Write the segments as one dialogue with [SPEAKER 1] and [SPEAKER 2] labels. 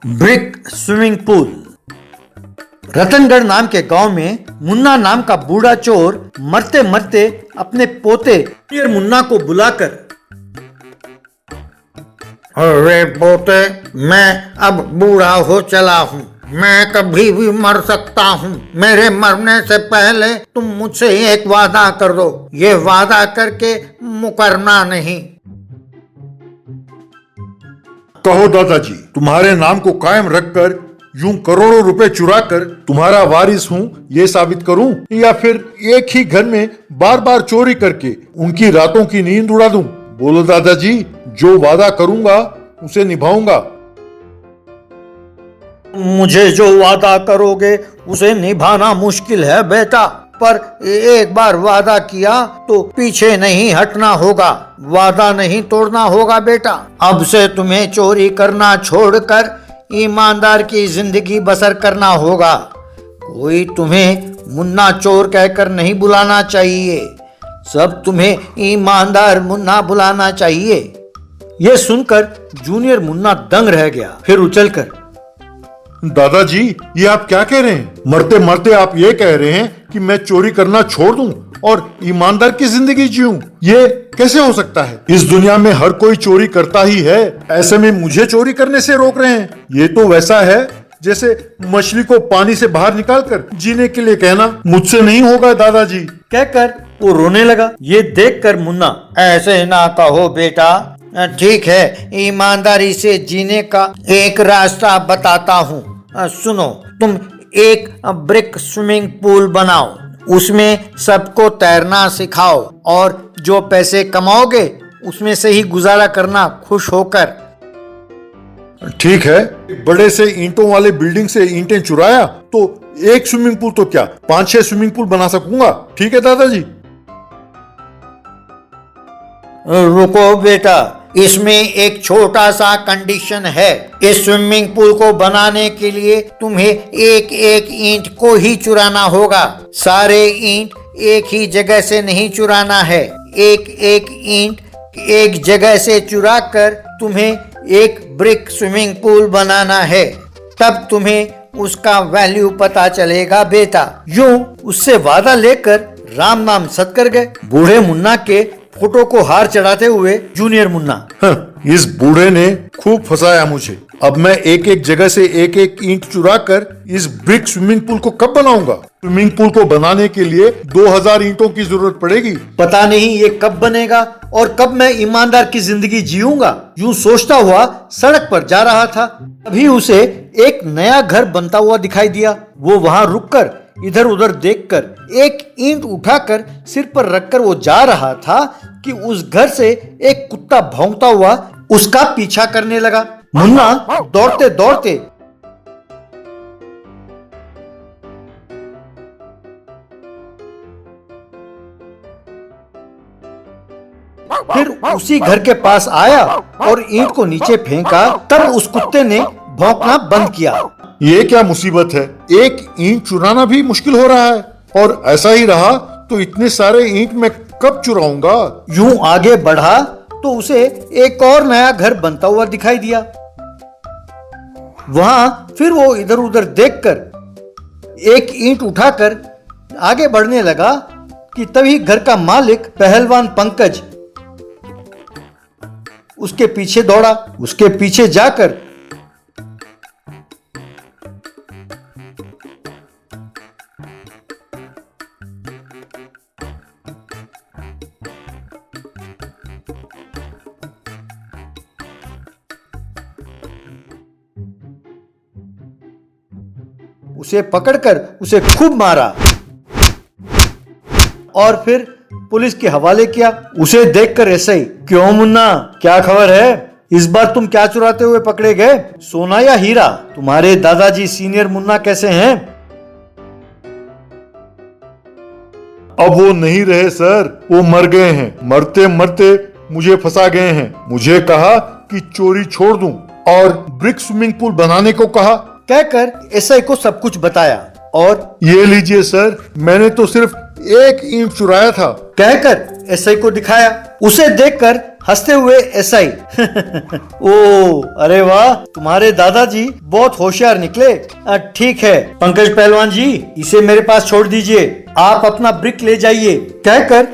[SPEAKER 1] Brick swimming pool. Ratangarh नाम के गांव में मुन्ना नाम का बूढ़ा चोर मरते मरते अपने पोते जूनियर मुन्ना को बुलाकर,
[SPEAKER 2] अरे पोते, मैं अब बूढ़ा हो चला हूँ, मैं कभी भी मर सकता हूँ। मेरे मरने से पहले तुम मुझसे एक वादा कर दो, ये वादा करके मुकरना नहीं।
[SPEAKER 3] कहो दादाजी, तुम्हारे नाम को कायम रखकर यूं करोड़ों रुपए चुरा कर तुम्हारा वारिस हूँ ये साबित करूं, या फिर एक ही घर में बार बार चोरी करके उनकी रातों की नींद उड़ा दूं? बोलो दादाजी, जो वादा करूंगा उसे निभाऊंगा।
[SPEAKER 1] मुझे जो वादा करोगे उसे निभाना मुश्किल है बेटा, पर एक बार वादा किया तो पीछे नहीं हटना होगा, वादा नहीं तोड़ना होगा बेटा। अब से तुम्हें चोरी करना छोड़कर ईमानदार की जिंदगी बसर करना होगा। कोई तुम्हें मुन्ना चोर कहकर नहीं बुलाना चाहिए, सब तुम्हें ईमानदार मुन्ना बुलाना चाहिए। यह सुनकर जूनियर मुन्ना दंग रह गया। फिर उछलकर,
[SPEAKER 3] दादाजी, ये आप क्या कह रहे हैं? मरते मरते आप ये कह रहे हैं कि मैं चोरी करना छोड़ दूं और ईमानदार की जिंदगी जीऊं? ये कैसे हो सकता है? इस दुनिया में हर कोई चोरी करता ही है, ऐसे में मुझे चोरी करने से रोक रहे हैं? ये तो वैसा है जैसे मछली को पानी से बाहर निकालकर जीने के लिए कहना। मुझसे नहीं होगा दादाजी,
[SPEAKER 1] कहकर वो रोने लगा। ये देखकर मुन्ना, ऐसे ना कहो बेटा, ठीक है, ईमानदारी से जीने का एक रास्ता बताता हूँ। सुनो, तुम एक ब्रिक स्विमिंग पूल बनाओ, उसमें सबको तैरना सिखाओ और जो पैसे कमाओगे उसमें से ही गुजारा करना खुश होकर।
[SPEAKER 3] ठीक है। बड़े से ईंटों वाले बिल्डिंग से ईंटें चुराया तो एक स्विमिंग पूल तो क्या 5-6 स्विमिंग पूल बना सकूंगा। ठीक है दादाजी।
[SPEAKER 1] रुको बेटा, इसमें एक छोटा सा कंडीशन है। इस स्विमिंग पूल को बनाने के लिए तुम्हें एक एक ईंट को ही चुराना होगा, सारे ईंट एक ही जगह से नहीं चुराना है। एक एक ईंट एक जगह से चुराकर तुम्हें एक ब्रिक स्विमिंग पूल बनाना है, तब तुम्हें उसका वैल्यू पता चलेगा बेटा। यूं उससे वादा लेकर राम नाम सत कर गए। बूढ़े मुन्ना के फोटो को हार चढ़ाते हुए जूनियर मुन्ना,
[SPEAKER 3] इस बूढ़े ने खूब फंसाया मुझे। अब मैं एक एक जगह से एक एक ईंट चुरा कर इस ब्रिक स्विमिंग पूल को कब बनाऊंगा? स्विमिंग पूल को बनाने के लिए 2000 ईंटों की जरूरत पड़ेगी।
[SPEAKER 1] पता नहीं ये कब बनेगा और कब मैं ईमानदार की जिंदगी जीऊंगा। यूं सोचता हुआ सड़क पर जा रहा था, तभी उसे एक नया घर बनता हुआ दिखाई दिया। वो वहां रुककर इधर उधर देखकर एक ईंट उठाकर सिर पर रखकर वो जा रहा था कि उस घर से एक कुत्ता भौंकता हुआ उसका पीछा करने लगा। मुन्ना दौड़ते दौड़ते फिर उसी घर के पास आया और ईंट को नीचे फेंका। तब उस कुत्ते ने भौंकना बंद किया।
[SPEAKER 3] ये क्या मुसीबत है? एक ईंट चुराना भी मुश्किल हो रहा है, और ऐसा ही रहा तो इतने सारे ईंट मैं कब चुराऊंगा?
[SPEAKER 1] यूं आगे बढ़ा तो उसे एक और नया घर बनता हुआ दिखाई दिया। वहां फिर वो इधर उधर देखकर एक ईंट उठाकर आगे बढ़ने लगा कि तभी घर का मालिक पहलवान पंकज उसके पीछे दौड़ा। उसके पीछे जाकर उसे पकड़कर उसे खूब मारा और फिर पुलिस के हवाले किया। उसे देखकर ऐसे ही, क्यों मुन्ना, क्या खबर है? इस बार तुम क्या चुराते हुए पकड़े गए, सोना या हीरा? तुम्हारे दादाजी सीनियर मुन्ना कैसे हैं?
[SPEAKER 3] अब वो नहीं रहे सर, वो मर गए हैं। मरते मरते मुझे फंसा गए हैं। मुझे कहा कि चोरी छोड़ दूं और ब्रिक स्विमिंग पूल बनाने को कहा।
[SPEAKER 1] कहकर एसआई को सब कुछ बताया और
[SPEAKER 3] ये लीजिए सर, मैंने तो सिर्फ एक ईंट चुराया था।
[SPEAKER 1] कहकर एसआई को दिखाया। उसे देखकर हंसते हुए एसआई ओ अरे वाह, तुम्हारे दादाजी बहुत होशियार निकले। ठीक है पंकज पहलवान जी, इसे मेरे पास छोड़ दीजिए, आप अपना ब्रिक ले जाइए, कहकर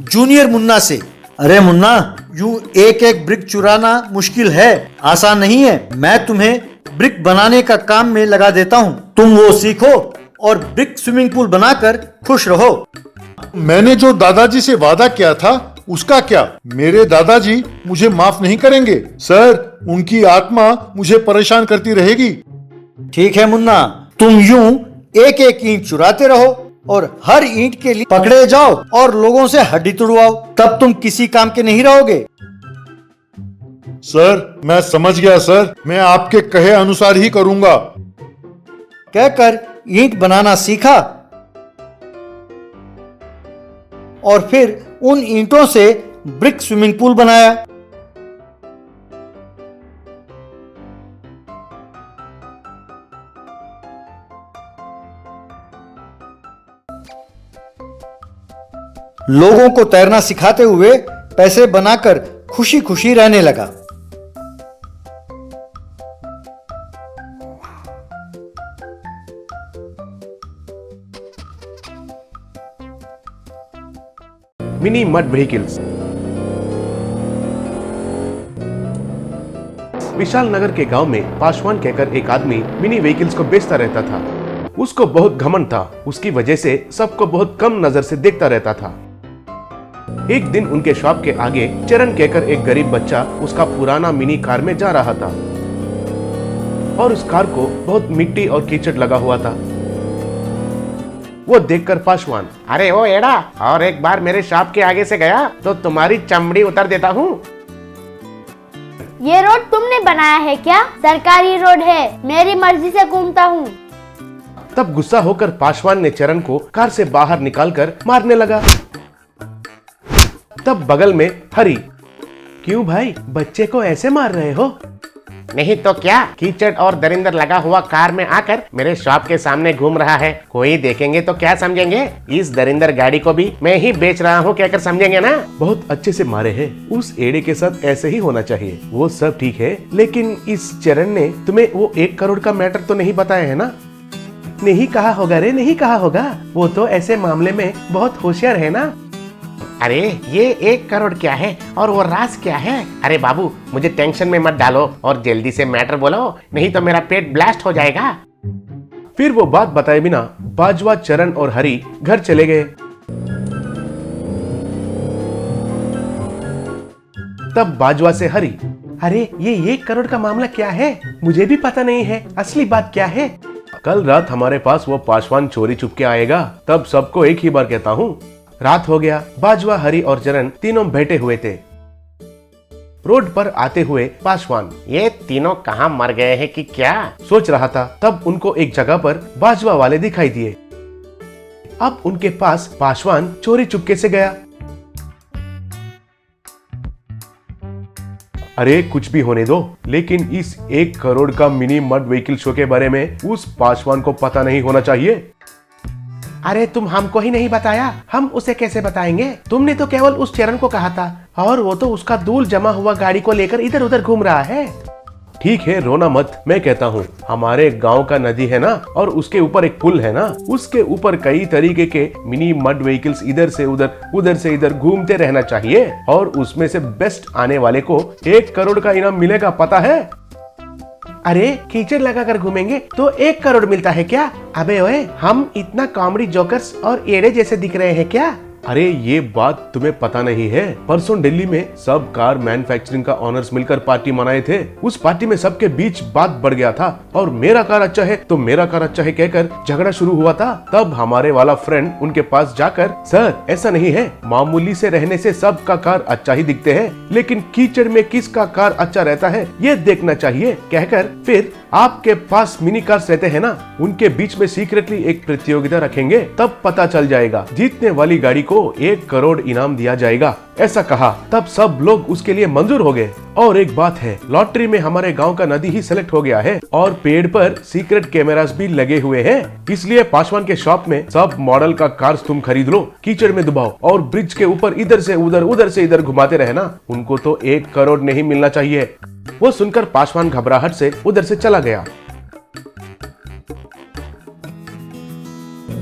[SPEAKER 1] जूनियर मुन्ना से, अरे मुन्ना, यूं एक एक ब्रिक चुराना मुश्किल है, आसान नहीं है। मैं तुम्हें ब्रिक बनाने का काम में लगा देता हूँ, तुम वो सीखो और ब्रिक स्विमिंग पूल बनाकर खुश रहो।
[SPEAKER 3] मैंने जो दादाजी से वादा किया था उसका क्या? मेरे दादाजी मुझे माफ नहीं करेंगे सर, उनकी आत्मा मुझे परेशान करती रहेगी।
[SPEAKER 1] ठीक है मुन्ना, तुम यूं एक एक ईंट चुराते रहो और हर ईंट के लिए पकड़े जाओ और लोगों से हड्डी तुड़वाओ, तब तुम किसी काम के नहीं रहोगे।
[SPEAKER 3] सर मैं समझ गया सर, मैं आपके कहे अनुसार ही करूंगा।
[SPEAKER 1] कहकर ईंट बनाना सीखा और फिर उन ईंटों से ब्रिक स्विमिंग पूल बनाया। लोगों को तैरना सिखाते हुए पैसे बनाकर खुशी खुशी रहने लगा।
[SPEAKER 4] Mini mud vehicles. Vishal Nagar के गांव में पासवान कहकर एक आदमी मिनी व्हीकल्स को बेचता रहता था। उसको बहुत घमंड था, उसकी वजह से सबको बहुत कम नजर से देखता रहता था। एक दिन उनके शॉप के आगे चरण कहकर एक गरीब बच्चा उसका पुराना मिनी कार में जा रहा था और उस कार को बहुत मिट्टी और कीचड़ लगा हुआ था। वो देखकर पासवान, अरे ओ एड़ा, और एक बार मेरे शॉप के आगे से गया तो तुम्हारी चमड़ी उतार देता हूँ।
[SPEAKER 5] ये रोड तुमने बनाया है क्या? सरकारी रोड है, मेरी मर्जी से घूमता हूँ।
[SPEAKER 4] तब गुस्सा होकर पासवान ने चरण को कार से बाहर निकालकर मारने लगा। तब बगल में हरी, क्यों भाई बच्चे को ऐसे मार रहे हो? नहीं तो क्या, कीचड़ और दरिंदर लगा हुआ कार में आकर मेरे शॉप के सामने घूम रहा है, कोई देखेंगे तो क्या समझेंगे? इस दरिंदर गाड़ी को भी मैं ही बेच रहा हूँ कहकर समझेंगे ना। बहुत अच्छे से मारे हैं, उस एड़े के साथ ऐसे ही होना चाहिए। वो सब ठीक है, लेकिन इस चरण ने तुम्हें वो 1 करोड़ का मैटर तो नहीं बताया है ना? नहीं कहा होगा रे, नहीं कहा होगा, वो तो ऐसे मामले में बहुत होशियार है ना। अरे ये 1 करोड़ क्या है और वो राज क्या है? अरे बाबू मुझे टेंशन में मत डालो और जल्दी से मैटर बोलो, नहीं तो मेरा पेट ब्लास्ट हो जाएगा। फिर वो बात बताए बिना बाजवा, चरण और हरी घर चले गए। तब बाजवा से हरी, अरे ये 1 करोड़ का मामला क्या है? मुझे भी पता नहीं है, असली बात क्या है? कल रात हमारे पास वो पासवान चोरी चुपके आएगा, तब सबको एक ही बार कहता हूँ। रात हो गया, बाजवा, हरी और चरण तीनों बैठे हुए थे। रोड पर आते हुए पासवान, ये तीनों कहाँ मर गए हैं कि क्या सोच रहा था। तब उनको एक जगह पर बाजवा वाले दिखाई दिए। अब उनके पास पासवान चोरी चुपके से गया। अरे कुछ भी होने दो, लेकिन इस 1 करोड़ का मिनी मड व्हीकल शो के बारे में उस पासवान को पता नहीं होना चाहिए। अरे तुम हमको ही नहीं बताया, हम उसे कैसे बताएंगे? तुमने तो केवल उस चरण को कहा था और वो तो उसका धूल जमा हुआ गाड़ी को लेकर इधर उधर घूम रहा है। ठीक है रोना मत, मैं कहता हूँ हमारे गांव का नदी है ना, और उसके ऊपर एक पुल है ना, उसके ऊपर कई तरीके के मिनी मड व्हीकल्स इधर से उधर से इधर घूमते रहना चाहिए और उसमें से बेस्ट आने वाले को 1 करोड़ का इनाम मिलेगा, पता है? अरे कीचड़ लगाकर घूमेंगे तो 1 करोड़ मिलता है क्या? अबे ओए, हम इतना कॉमेडी जोकर्स और एड़े जैसे दिख रहे हैं क्या? अरे ये बात तुम्हें पता नहीं है, परसों दिल्ली में सब कार मैन्युफैक्चरिंग का ऑनर्स मिलकर पार्टी मनाए थे। उस पार्टी में सबके बीच बात बढ़ गया था और मेरा कार अच्छा है तो मेरा कार अच्छा है कहकर झगड़ा शुरू हुआ था। तब हमारे वाला फ्रेंड उनके पास जाकर, सर ऐसा नहीं है, मामूली से रहने से सबका कार अच्छा ही दिखते हैं, लेकिन कीचड़ में किसका कार अच्छा रहता है ये देखना चाहिए कहकर, फिर आपके पास मिनी कार्स रहते हैं ना, उनके बीच में सीक्रेटली एक प्रतियोगिता रखेंगे, तब पता चल जाएगा जीतने वाली गाड़ी को 1 करोड़ इनाम दिया जाएगा, ऐसा कहा। तब सब लोग उसके लिए मंजूर हो गए। और एक बात है, लॉटरी में हमारे गांव का नदी ही सिलेक्ट हो गया है और पेड़ पर सीक्रेट कैमरास भी लगे हुए हैं। इसलिए पासवान के शॉप में सब मॉडल का कार्स तुम खरीद लो, कीचड़ में डुबाओ और ब्रिज के ऊपर इधर से उधर घुमाते रहना। उनको तो 1 करोड़ नहीं मिलना चाहिए। वो सुनकर पासवान घबराहट से उधर से चला गया।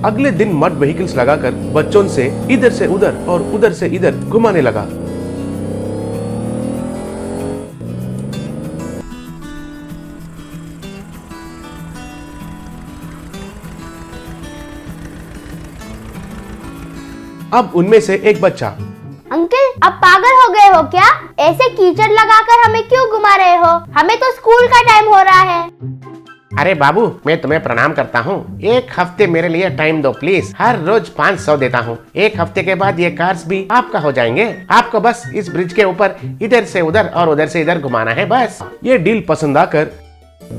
[SPEAKER 4] अगले दिन मड व्हीकल्स लगाकर बच्चों से इधर से उधर और उधर से इधर घुमाने लगा। अब उनमें से एक बच्चा,
[SPEAKER 5] अंकल अब पागल हो गए हो क्या? ऐसे कीचड़ लगाकर हमें क्यों घुमा रहे हो? हमें तो स्कूल का टाइम हो रहा है।
[SPEAKER 6] अरे बाबू, मैं तुम्हें प्रणाम करता हूँ। 1 हफ्ते मेरे लिए टाइम दो प्लीज। हर रोज 500 देता हूँ। 1 हफ्ते के बाद ये कार्स भी आपका हो जाएंगे। आपको बस इस ब्रिज के ऊपर इधर से उधर और उधर से इधर घुमाना है बस।
[SPEAKER 4] ये डील पसंद आकर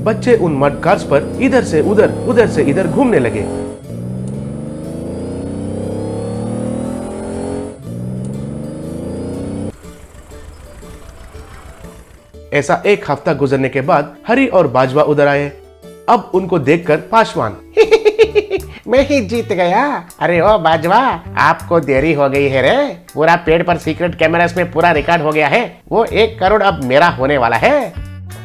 [SPEAKER 4] बच्चे उन मड कार्स पर इधर से उधर घूमने लगे। ऐसा 1 हफ्ता गुजरने के बाद हरी और बाजवा उधर आए। अब उनको देखकर पासवान
[SPEAKER 6] मैं ही जीत गया। अरे ओ बाजवा, आपको देरी हो गई है रे। पूरा पेड़ पर सीक्रेट कैमरास में पूरा रिकॉर्ड हो गया है। वो 1 करोड़ अब मेरा होने वाला है।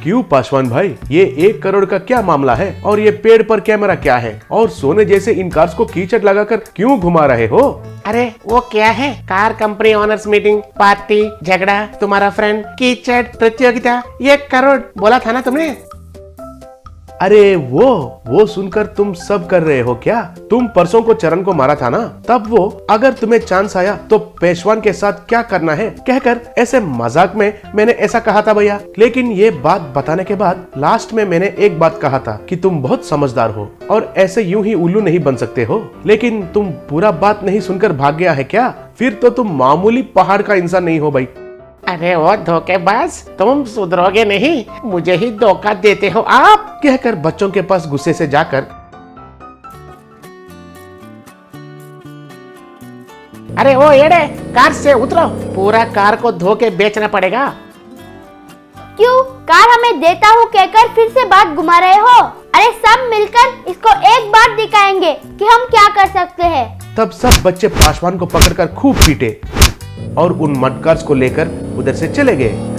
[SPEAKER 4] क्यों पासवान भाई, ये 1 करोड़ का क्या मामला है? और ये पेड़ पर कैमरा क्या है? और सोने जैसे इन कार्स को कीचड़ लगाकर क्यों घुमा रहे हो?
[SPEAKER 6] अरे वो क्या है? Car company owners meeting, party, झगड़ा, तुम्हारा फ्रेंड, कीचड़, प्रतियोगिता, 1 करोड़ बोला था ना तुमने?
[SPEAKER 4] अरे वो सुनकर तुम सब कर रहे हो क्या? तुम परसों को चरण को मारा था ना, तब वो अगर तुम्हें चांस आया तो पेशवान के साथ क्या करना है कहकर ऐसे मजाक में मैंने ऐसा कहा था भैया। लेकिन ये बात बताने के बाद लास्ट में मैंने एक बात कहा था कि तुम बहुत समझदार हो और ऐसे यूं ही उल्लू नहीं बन सकते हो। लेकिन तुम पूरा बात नहीं सुनकर भाग गया है क्या? फिर तो तुम मामूली पहाड़ का इंसान नहीं हो भाई।
[SPEAKER 6] अरे वो धोखेबाज, तुम सुधरोगे नहीं, मुझे ही धोखा देते हो आप,
[SPEAKER 4] कहकर बच्चों के पास गुस्से से जाकर,
[SPEAKER 6] अरे ओ एड़े, कार से उतरो। पूरा कार को धो के बेचना पड़ेगा।
[SPEAKER 5] क्यों? कार हमें देता हूँ कहकर फिर से बात घुमा रहे हो? अरे सब मिलकर इसको एक बार दिखाएंगे कि हम क्या कर सकते हैं।
[SPEAKER 4] तब सब बच्चे पासवान को पकड़कर खूब पीटे और उन मड कार्स को लेकर उधर से चले गए।